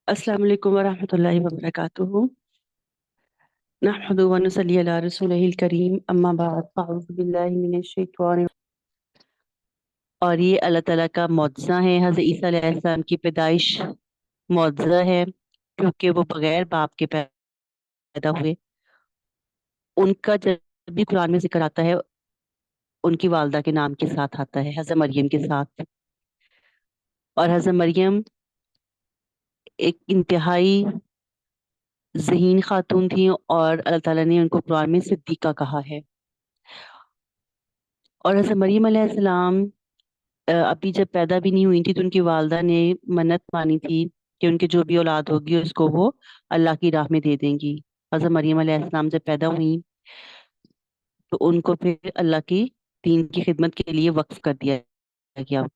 अस्सलाम वालेकुम वरहमतुल्लाहि वबरकातुहू। नहमदु व नसल्ली अला रसूलिहिल करीम, अम्मा बाद, फ़अऊज़ु बिल्लाहि मिनश शैतानिर। और ये अल्लाह ताला का मौजज़ा है। हज़रत ईसा अलैहिस्सलाम की पैदाइश मौजज़ा है, क्योंकि वो बगैर बाप के पैदा हुए। उनका जब भी कुरान में जिक्र आता है, उनकी वालदा के नाम के साथ आता है, हज़रत मरियम के साथ। और हज़रत मरियम एक इंतहाई ज़हीन खातून थी, और अल्लाह ताला ने उनको कुरान में सिद्दीक़ा कहा है। और हज़रत मरियम अलैहिस्सलाम अभी जब पैदा भी नहीं हुई थी, तो उनकी वालदा ने मन्नत मानी थी कि उनकी जो भी औलाद होगी उसको वो अल्लाह की राह में दे देंगी। हज़रत मरियम अलैहिस्सलाम जब पैदा हुई, तो उनको फिर अल्लाह की दीन की खिदमत के लिए वक्फ कर दिया गया।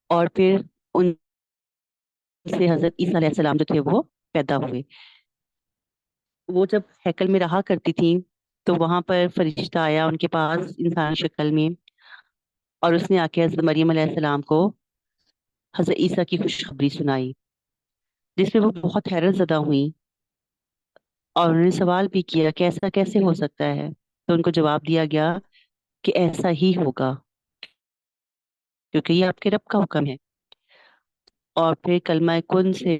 और फिर उनसे हज़रत ईसा अलैहिस्सलाम जो थे वो पैदा हुए। वो जब हैकल में रहा करती थी, तो वहां पर फरिश्ता आया उनके पास इंसानी शक्ल में, और उसने आके हज़रत मरियम अलैहिस्सलाम को हज़रत ईसा की खुशखबरी सुनाई, जिसपे वो बहुत हैरत ज़दा हुई। और उन्होंने सवाल भी किया कि ऐसा कैसे हो सकता है। तो उनको जवाब दिया गया कि ऐसा ही होगा, क्योंकि ये आपके रब का हुक्म है। और फिर कलमा कुन से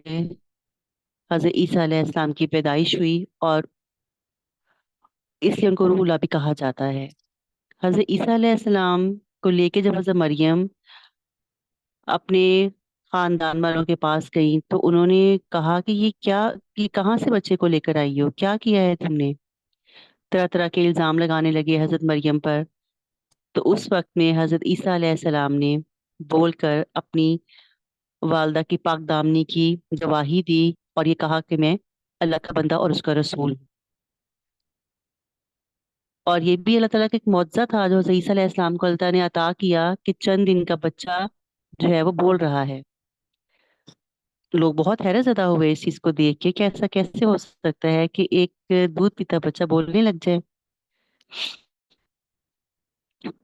हज़रत ईसा अलैहिस्सलाम की पैदाइश हुई, और इसलिए उनको रूहुल्लाह भी कहा जाता है। हज़रत ईसा अलैहिस्सलाम को लेके जब हज़रत मरियम अपने खानदान वालों के पास गई, तो उन्होंने कहा कि ये कहाँ से बच्चे को लेकर आई हो, क्या किया है तुमने। तरह तरह के इल्जाम लगाने लगे हज़रत मरियम पर। तो उस वक्त में हज़रत ईसा अलैहिस्सलाम ने बोलकर अपनी वालदा की पाक दामनी की गवाही दी, और ये कहा कि मैं अल्लाह का बंदा और उसका रसूल हूँ। और ये भी अल्लाह ताला का एक मौजज़ा था जो हज़रत ईसा अलैहिस्सलाम को अल्लाह ताला ने अता किया, कि चंद दिन का बच्चा जो है वो बोल रहा है। लोग बहुत हैरत ज़दा हुए इस चीज को देख के कि ऐसा कैसे हो सकता है कि एक दूध पीता बच्चा बोलने लग जाए।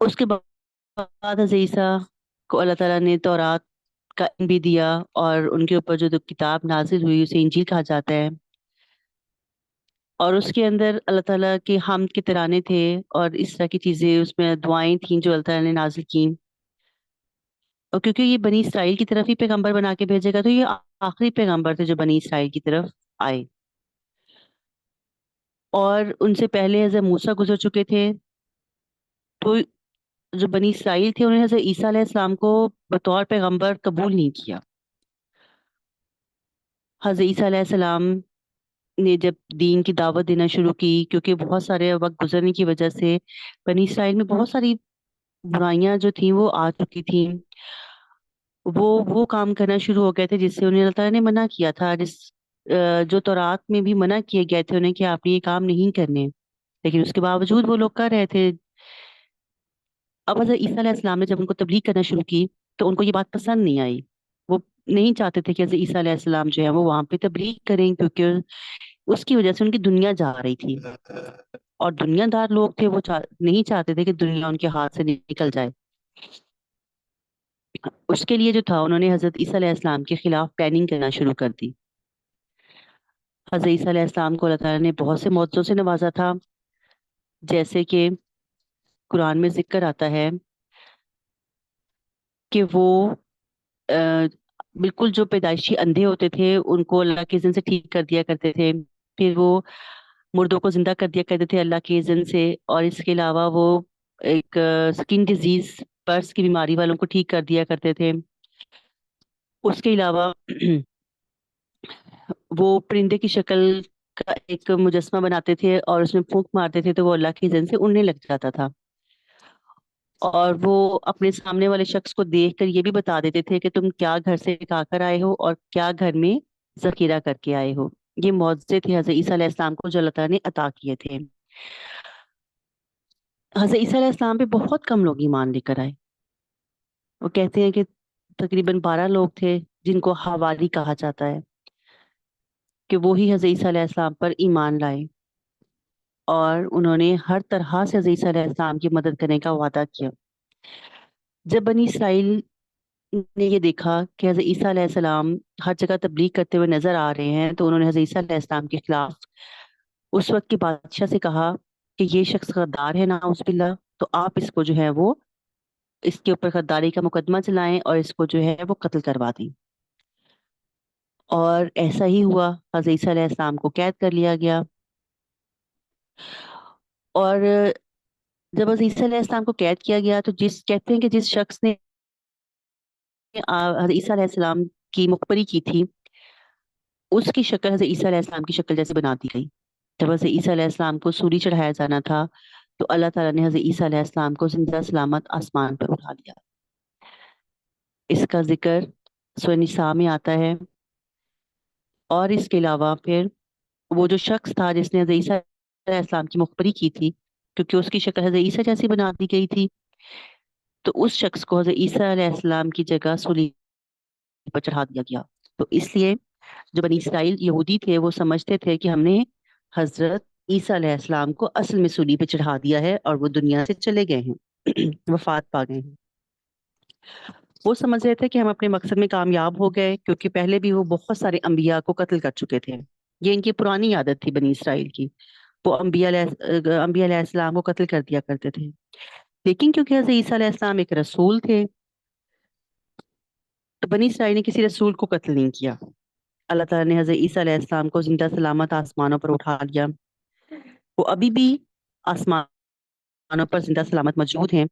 उसके बाद हज़रत ईसा को अल्लाह ताला ने तौरात का इल्म भी दिया, और उनके ऊपर जो किताब नाजिल हुई उसे इंजील कहा जाता है। और उसके अंदर अल्लाह ताला के हम्द के तराने थे, और इस तरह की चीजें उसमें दुआएं थीं जो अल्लाह ताला ने नाजिल की। और क्योंकि ये बनी इसराइल की तरफ ही पैगंबर बना के भेजेगा, तो ये आखिरी पैगंबर थे जो बनी इसराइल की तरफ आए। और उनसे पहले हज़रत मूसा गुजर चुके थे। तो जो बनी इसराइल थे, उन्होंने हज़रत ईसा अलैहिस्सलाम को बतौर पैगंबर कबूल नहीं किया। हज़रत ईसा अलैहिस्सलाम ने जब दीन की दावत देना शुरू की, क्योंकि बहुत सारे वक्त गुजरने की वजह से बनी इसराइल में बहुत सारी बुराइयां जो थी वो आ चुकी थी। वो काम करना शुरू हो गए थे जिससे उन्हें अल्लाह ताला ने मना किया था, जो तौरात में भी मना किए गए थे उन्हें कि आपने ये काम नहीं करने। लेकिन उसके बावजूद वो लोग कर रहे थे। अब हज़रत ईसा अलैहिस्सलाम ने जब उनको तबलीग करना शुरू की, तो उनको ये बात पसंद नहीं आई। वो नहीं चाहते थे कि हज़रत ईसा अलैहिस्सलाम जो है वो वहां पे तबलीग करें, क्योंकि उसकी वजह से उनकी दुनिया जा रही थी। और दुनियादार लोग थे, वो नहीं चाहते थे कि दुनिया उनके हाथ से निकल जाए। उसके लिए जो था, उन्होंने हज़रत ईसा अलैहिस्सलाम के खिलाफ प्लानिंग करना शुरू कर दी। हज़रत ईसा अलैहिस्सलाम को अल्लाह ताला ने बहुत से मौजज़ों से नवाजा था, जैसे कि कुरान में जिक्र आता है कि वो अ, बिल्कुल जो पैदाइशी अंधे होते थे उनको अल्लाह के इज़्न से ठीक कर दिया करते थे। फिर वो मुर्दों को जिंदा कर दिया करते थे अल्लाह के इज़्न से। और इसके अलावा वो एक स्किन डिजीज, बर्स की बीमारी वालों को ठीक कर दिया करते थे। उसके अलावा वो परिंदे की शक्ल का एक मुजस्मा बनाते थे, और उसमें फूंक मारते थे तो वो अल्लाह के इज़्न से उड़ने लग जाता था। और वो अपने सामने वाले शख्स को देखकर ये भी बता देते थे कि तुम क्या घर से खाकर आए हो और क्या घर में जखीरा करके आए हो। ये मौजज़े थे हज़रत ईसा अलैहिस्सलाम को जो अल्लाह ताला ने अता किए थे। हज़रत ईसा अलैहिस्सलाम पे बहुत कम लोग ईमान लेकर आए। वो कहते हैं कि तकरीबन 12 लोग थे जिनको हवारी कहा जाता है, कि वो ही हज़रत ईसा अलैहिस्सलाम पर ईमान लाए, और उन्होंने हर तरह से हज़रत ईसा अलैहिस्सलाम की मदद करने का वादा किया। जब बनी इसराइल ने ये देखा कि हज़रत ईसा अलैहिस्सलाम हर जगह तबलीग करते हुए नजर आ रहे हैं, तो उन्होंने हज़रत ईसा अलैहिस्सलाम के खिलाफ उस वक्त के बादशाह से कहा कि ये शख्स गद्दार है नाउज़ुबिल्लाह, तो आप इसको जो है वो इसके ऊपर गद्दारी का मुकदमा चलाएं और इसको जो है वो कत्ल करवा दें। और ऐसा ही हुआ, हज़रत ईसा अलैहिस्सलाम को कैद कर लिया गया। और जब हज़रत ईसा अलैहिस्सलाम को कैद किया गया, तो जिस कहते हैं कि जिस शख्स ने हज़रत ईसा अलैहिस्सलाम की मुखबरी की थी, उसकी शक्ल हज़रत ईसा अलैहिस्सलाम की शक्ल जैसे बना दी गई। जब हज़रत ईसा अलैहिस्सलाम को सूली चढ़ाया जाना था, तो अल्लाह ताला ने हज़रत ईसा अलैहिस्सलाम को जिंदा सलामत आसमान पर उठा लिया। इसका जिक्र सूरह निसा में आता है। और इसके अलावा फिर वो जो शख्स था जिसने हज़रत ईसा अलैहिस्सलाम की मुखबरी की थी, क्योंकि उसकी शक्ल हज़रत ईसा जैसी बना दी गई थी, तो उस शख्स को हज़रत ईसा अलैहिस्सलाम की जगह सूली पर चढ़ा दिया गया। तो इसलिए जो बनी इसराइल यहूदी थे, वो समझते थे कि हमने हजरत ईसा अलैहिस्सलाम को असल में सूली पे चढ़ा दिया है और वो दुनिया से चले गए हैं, वफात पा गए हैं। वो समझ रहे थे कि हम अपने मकसद में कामयाब हो गए, क्योंकि पहले भी वो बहुत सारे अंबिया को कत्ल कर चुके थे। ये इनकी पुरानी आदत थी बनी इसराइल की। वो अंबिया अलैहिस्सलाम को कत्ल कर दिया करते थे। लेकिन क्योंकि हजरत ईसा अलैहिस्सलाम एक रसूल थे, तो बनी इसराइल ने किसी रसूल को कत्ल नहीं किया। अल्लाह ताला ने हजरत ईसा अलैहिस्सलाम को जिंदा सलामत आसमानों पर उठा लिया। वो अभी भी आसमानों पर जिंदा सलामत मौजूद हैं।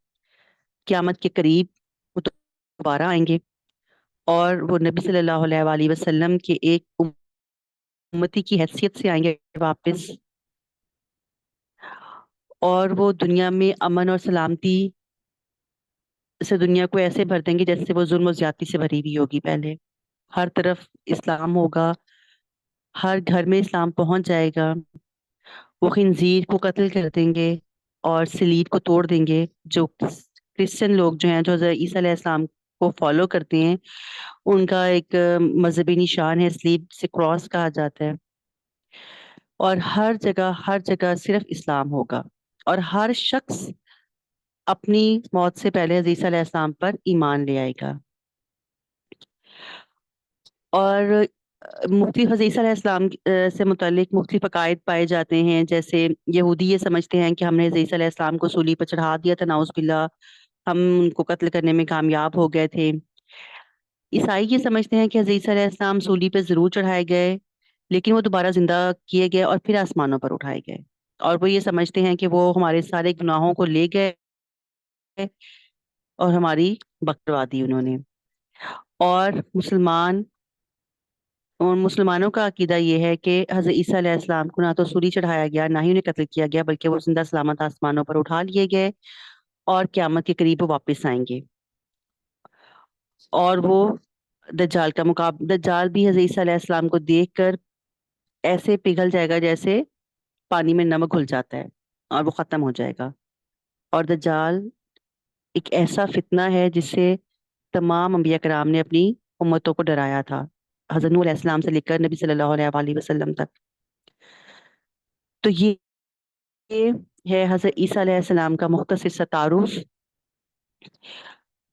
क़यामत के करीब वो दोबारा आएंगे, और वो नबी सल्लल्लाहु अलैहि वसल्लम के एक उम्मती की हैसियत से आएंगे वापस। और वो दुनिया में अमन और सलामती से दुनिया को ऐसे भर देंगे जैसे वो जुल्म और ज्यादती से भरी हुई होगी पहले। हर तरफ इस्लाम होगा, हर घर में इस्लाम पहुंच जाएगा। वो खिंजीर को कत्ल कर देंगे और सलीब को तोड़ देंगे। जो क्रिश्चियन लोग जो हैं, जो हज़रत ईसा अलैहिस्सलाम को फॉलो करते हैं, उनका एक मजहबी निशान है, सलीब से क्रॉस कहा जाता है। और हर जगह सिर्फ इस्लाम होगा, और हर शख्स अपनी मौत से पहले हज़रत ईसा अलैहिस्सलाम पर ईमान ले आएगा। और मुख्तलिफ हज़रत ईसा अलैहिस्सलाम से मुतालिक मुख्तलिफ अकायद पाए जाते हैं। जैसे यहूदी ये समझते हैं कि हमने हज़रत ईसा अलैहिस्सलाम को सूली पर चढ़ा दिया था, नाउज़ बिल्लाह, हम उनको कत्ल करने में कामयाब हो गए थे। ईसाई ये समझते हैं कि हज़रत ईसा अलैहिस्सलाम सूली पे जरूर चढ़ाए गए, लेकिन वो दोबारा जिंदा किए गए और फिर आसमानों पर उठाए गए। और वो ये समझते हैं कि वो हमारे सारे गुनाहों को ले गए और हमारी बख्शवा दी उन्होंने। और मुसलमानों का अकीदा ये है कि हज़रत ईसा अलैहिस्सलाम को ना तो सूली चढ़ाया गया, ना ही उन्हें कत्ल किया गया, बल्कि वो जिंदा सलामत आसमानों पर उठा लिए गए और क़यामत के करीब वो वापस आएंगे। और वो दज्जाल भी हज़रत ईसा अलैहिस्सलाम को देखकर ऐसे पिघल जाएगा जैसे पानी में नमक घुल जाता है, और वो खत्म हो जाएगा। और दज्जाल एक ऐसा फितना है जिससे तमाम अंबिया कराम ने अपनी उम्मतों को डराया था, हज़रत नूह अलैहिस्सलाम से लेकर नबी सल्लल्लाहु अलैहि वसल्लम तक। तो ये है हज़रत ईसा अलैहिस्सलाम का मुख्तसर सा तारुफ।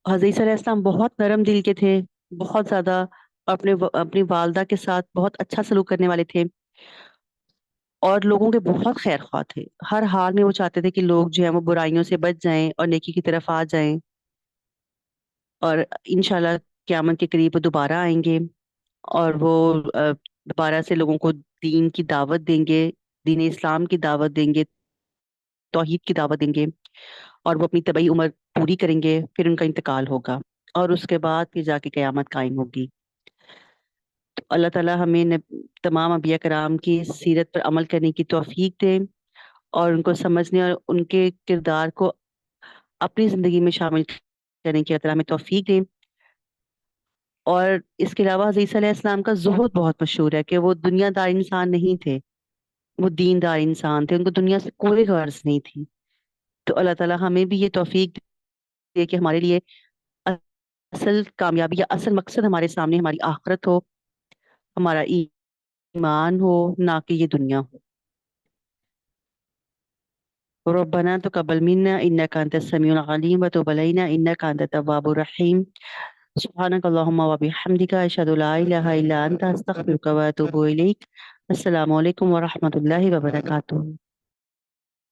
हज़रत ईसा अलैहिस्सलाम बहुत नरम दिल के थे, बहुत ज्यादा अपनी वालदा के साथ बहुत अच्छा सलूक करने वाले थे, और लोगों के बहुत खैर ख्वाह थे। हर हाल में वो चाहते थे कि लोग जो है वो बुराइयों से बच जाएं और नेकी की तरफ आ जाएं। और इंशाल्लाह क़यामत के करीब वो दोबारा आएंगे, और वो दोबारा से लोगों को दीन की दावत देंगे, दीन इस्लाम की दावत देंगे, तौहीद की दावत देंगे। और वो अपनी तबई उम्र पूरी करेंगे, फिर उनका इंतकाल होगा, और उसके बाद फिर जाके क़यामत कायम होगी। तो अल्लाह ताला हमें तमाम अंबिया कराम की सीरत पर अमल करने की तौफीक दे, और उनको समझने और उनके किरदार को अपनी जिंदगी में शामिल करने की अल्लाह ताला हमें तौफीक दे। और इसके अलावा हज़रत ईसा अलैहिस्सलाम का ज़ुहद बहुत मशहूर है कि वो दुनियादार इंसान नहीं थे, वो दीनदार इंसान थे, उनको दुनिया से कोई गर्ज नहीं थी। तो अल्लाह ताला हमें भी ये तौफीक दे कि हमारे लिए असल कामयाबी या असल मकसद हमारे सामने हमारी आखिरत हो, हमारा ईमान हो, ना कि ये दुनिया हो। रब्बना तक़ब्बल मिन्ना इन्नका अंतस समीउल अलीम व तुब अलैना इन्नका अंतत तव्वाबुर रहीम। सुब्हानक अल्लाहुम्मा व बिहम्दिका अशहदु ला इलाहा इल्ला अंता अस्तगफिरुका व अतूबु इलैक। अस्सलामु अलैकुम व रहमतुल्लाहि व बरकातुहू।